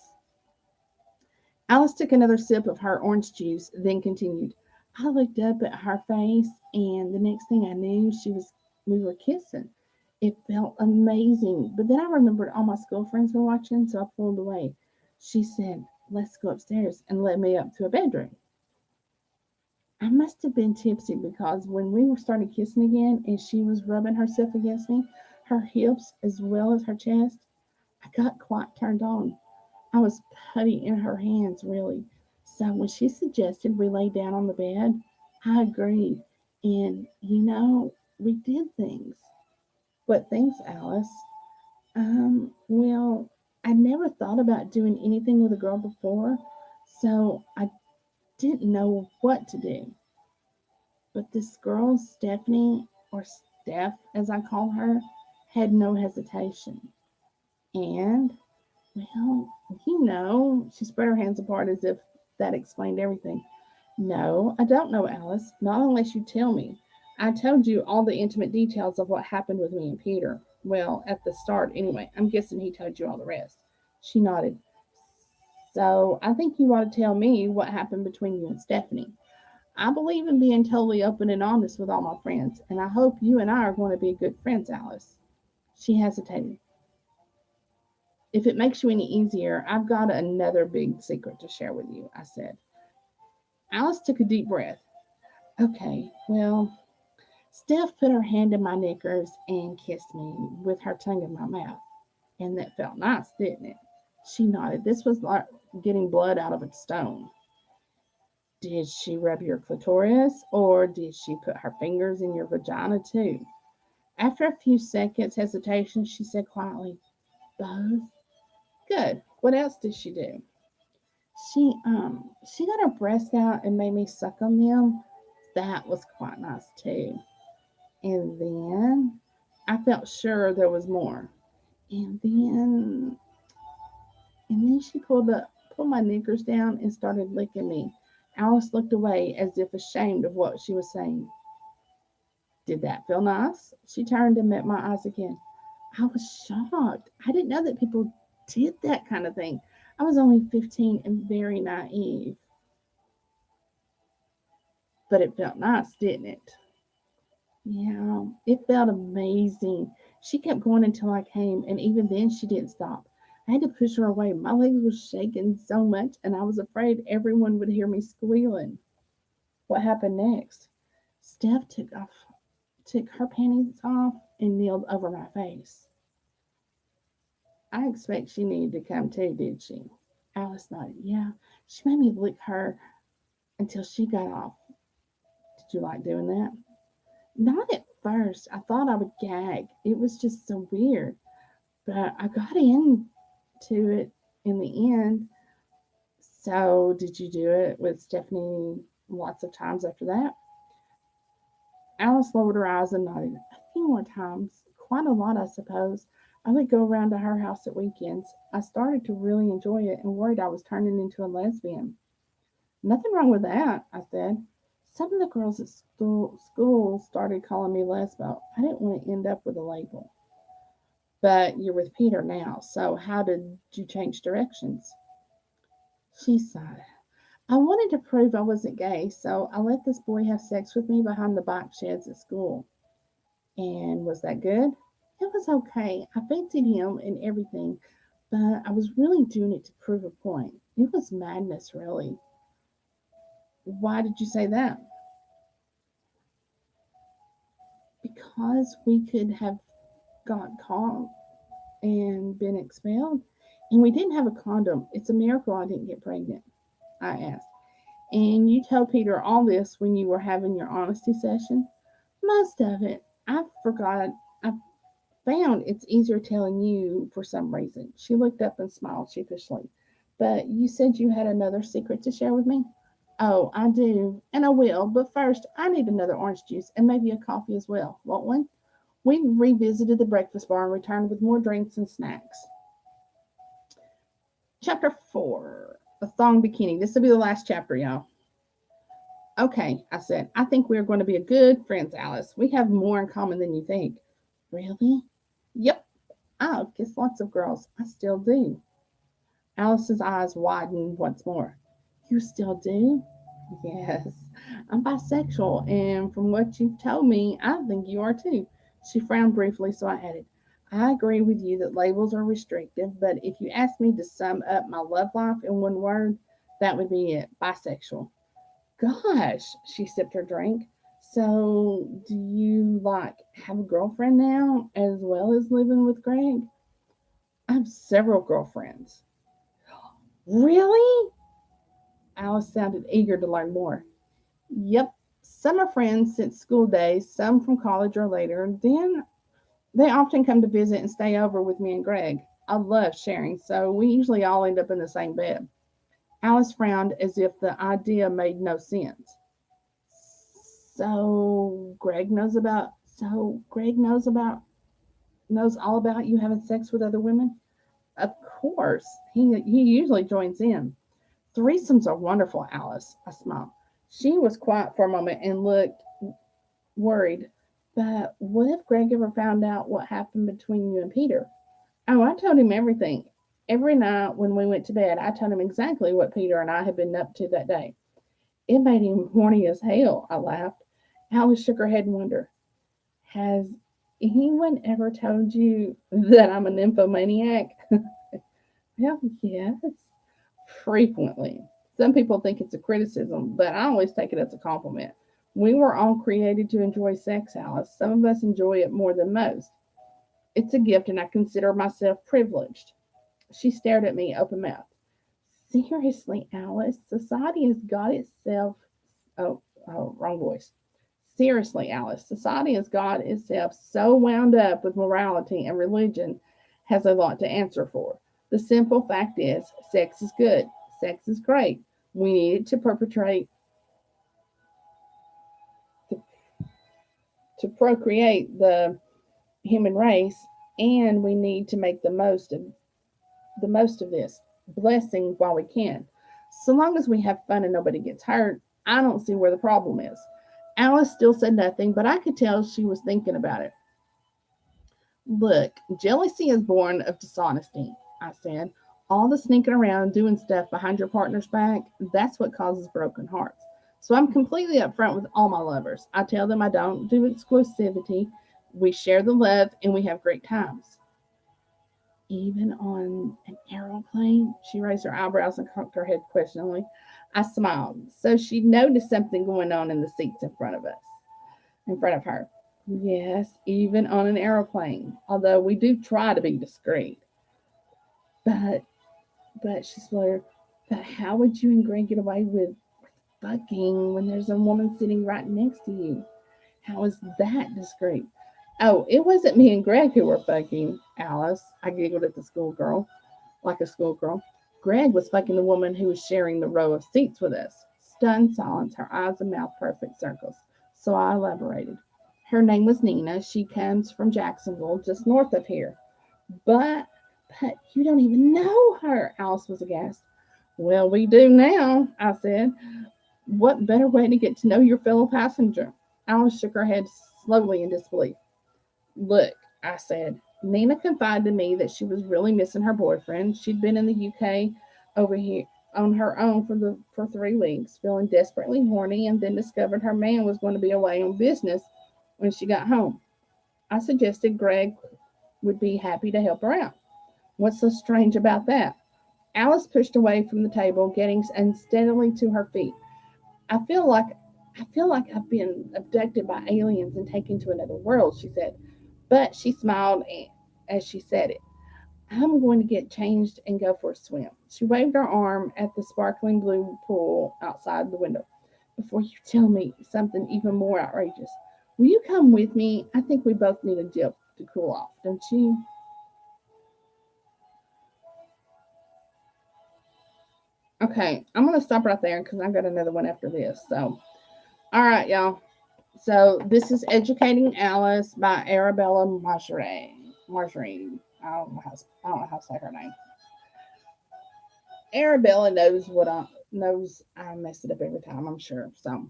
Alice took another sip of her orange juice, then continued. I looked up at her face, and the next thing I knew, we were kissing. It felt amazing. But then I remembered all my school friends were watching, so I pulled away. She said, let's go upstairs, and led me up to a bedroom. I must have been tipsy because when we were starting kissing again and she was rubbing herself against me, her hips as well as her chest, I got quite turned on. I was putty in her hands, really. So when she suggested we lay down on the bed, I agreed. And, we did things. What things, Alice? Well, I never thought about doing anything with a girl before, so I didn't know what to do. But this girl, Stephanie, or Steph as I call her, had no hesitation. And, well, she spread her hands apart as if that explained everything. No, I don't know, Alice. Not unless you tell me. I told you all the intimate details of what happened with me and Peter. Well, at the start, anyway. I'm guessing he told you all the rest. She nodded. So I think you ought to tell me what happened between you and Stephanie. I believe in being totally open and honest with all my friends, and I hope you and I are going to be good friends, Alice. She hesitated. If it makes you any easier, I've got another big secret to share with you, I said. Alice took a deep breath. Okay, well, Steph put her hand in my knickers and kissed me with her tongue in my mouth. And that felt nice, didn't it? She nodded. This was like getting blood out of a stone. Did she rub your clitoris or did she put her fingers in your vagina too? After a few seconds hesitation, she said quietly, both. Good. What else did she do? She got her breasts out and made me suck on them. That was quite nice too. And then I felt sure there was more. And then she pulled my knickers down and started licking me. Alice looked away as if ashamed of what she was saying. Did that feel nice? She turned and met my eyes again. I was shocked. I didn't know that people did that kind of thing. I was only 15 and very naive. but it felt nice, didn't it? Yeah, it felt amazing. She kept going until I came, and even then she didn't stop. I had to push her away. My legs were shaking so much, and I was afraid everyone would hear me squealing. What happened next? Steph took her panties off and kneeled over my face. I expect she needed to come too, did she? Alice nodded. Yeah, she made me lick her until she got off. Did you like doing that? Not at first. I thought I would gag. It was just so weird. But I got into it in the end. So, did you do it with Stephanie lots of times after that? Alice lowered her eyes and nodded. A few more times. Quite a lot, I suppose. I would go around to her house at weekends. I started to really enjoy it and worried I was turning into a lesbian. Nothing wrong with that, I said. Some of the girls at school started calling me lesbo. I didn't want to end up with a label. But you're with Peter now, so how did you change directions? She sighed. I wanted to prove I wasn't gay, so I let this boy have sex with me behind the bike sheds at school. And was that good? It was okay. I fancied him and everything, but I was really doing it to prove a point. It was madness, really. Why did you say that? Because we could have got caught and been expelled, and we didn't have a condom. It's a miracle I didn't get pregnant, I asked. And you told Peter all this when you were having your honesty session? Most of it. I forgot. I found it's easier telling you for some reason. She looked up and smiled sheepishly. But you said you had another secret to share with me? Oh, I do, and I will. But first, I need another orange juice and maybe a coffee as well. Want one? We revisited the breakfast bar and returned with more drinks and snacks. Chapter 4, The Thong Bikini. This will be the last chapter, y'all. Okay, I said, I think we're going to be a good friends, Alice. We have more in common than you think. Really? Yep. I've kissed lots of girls. I still do. Alice's eyes widened once more. You still do? Yes. I'm bisexual, and from what you've told me, I think you are too. She frowned briefly, so I added, I agree with you that labels are restrictive, but if you asked me to sum up my love life in one word, that would be it bisexual. Gosh, she sipped her drink. So, do you have a girlfriend now as well as living with Greg? I have several girlfriends. Really? Alice sounded eager to learn more. Yep, some are friends since school days, some from college or later. Then they often come to visit and stay over with me and Greg. I love sharing, so we usually all end up in the same bed. Alice frowned as if the idea made no sense. Greg knows all about you having sex with other women? Of course. He usually joins in. Threesomes are wonderful, Alice. I smiled. She was quiet for a moment and looked worried. But what if Greg ever found out what happened between you and Peter? Oh, I told him everything. Every night when we went to bed, I told him exactly what Peter and I had been up to that day. It made him horny as hell, I laughed. Alice shook her head in wonder. Has anyone ever told you that I'm a nymphomaniac? Well, yes, frequently. Some people think it's a criticism, but I always take it as a compliment. We were all created to enjoy sex, Alice. Some of us enjoy it more than most. It's a gift, and I consider myself privileged. She stared at me open mouthed. Seriously, Alice, society has got itself. Wrong voice. Seriously, Alice, society has got itself so wound up with morality and religion has a lot to answer for. The simple fact is, sex is good. Sex is great. We need it to to, to procreate the human race, and we need to make the most of this blessing while we can. So long as we have fun and nobody gets hurt, I don't see where the problem is. Alice still said nothing, but I could tell she was thinking about it. Look, jealousy is born of dishonesty, I said. All the sneaking around doing stuff behind your partner's back, that's what causes broken hearts. So I'm completely upfront with all my lovers. I tell them I don't do exclusivity. We share the love and we have great times. Even on an aeroplane? She raised her eyebrows and cocked her head questioningly. I smiled. So she noticed something going on in the seats in front of her. Yes, even on an aeroplane. Although we do try to be discreet. But, she spluttered, but how would you and Greg get away with fucking when there's a woman sitting right next to you? How is that discreet? Oh, it wasn't me and Greg who were fucking, Alice. I giggled at the schoolgirl, like a schoolgirl. Greg was fucking the woman who was sharing the row of seats with us. Stunned silence, her eyes and mouth perfect circles. So I elaborated. Her name was Nina. She comes from Jacksonville, just north of here. But, you don't even know her, Alice was aghast. Well, we do now, I said. What better way to get to know your fellow passenger? Alice shook her head slowly in disbelief. Look, I said, Nina confided to me that she was really missing her boyfriend. She'd been in the UK over here on her own for 3 weeks, feeling desperately horny, and then discovered her man was going to be away on business when she got home. I suggested Greg would be happy to help her out. What's so strange about that? Alice pushed away from the table, getting unsteadily to her feet. I feel like I feel like I've been abducted by aliens and taken to another world, she said. But she smiled as she said it. I'm going to get changed and go for a swim. She waved her arm at the sparkling blue pool outside the window. Before you tell me something even more outrageous, will you come with me? I think we both need a dip to cool off, don't you? Okay, I'm going to stop right there because I've got another one after this. So, all right, y'all. So this is Educating Alice by Arabella Maghri. Marjorie. I don't know how to say her name. Arabella knows I mess it up every time, I'm sure. So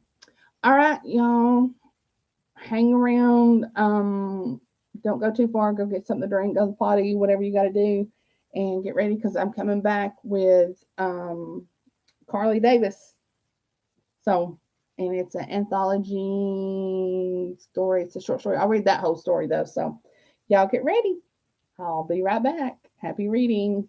all right, y'all. Hang around. Don't go too far, go get something to drink, go to the potty, whatever you gotta do, and get ready because I'm coming back with Carly Davis. So and it's an anthology story. It's a short story. I'll read that whole story though. So y'all get ready. I'll be right back. Happy reading.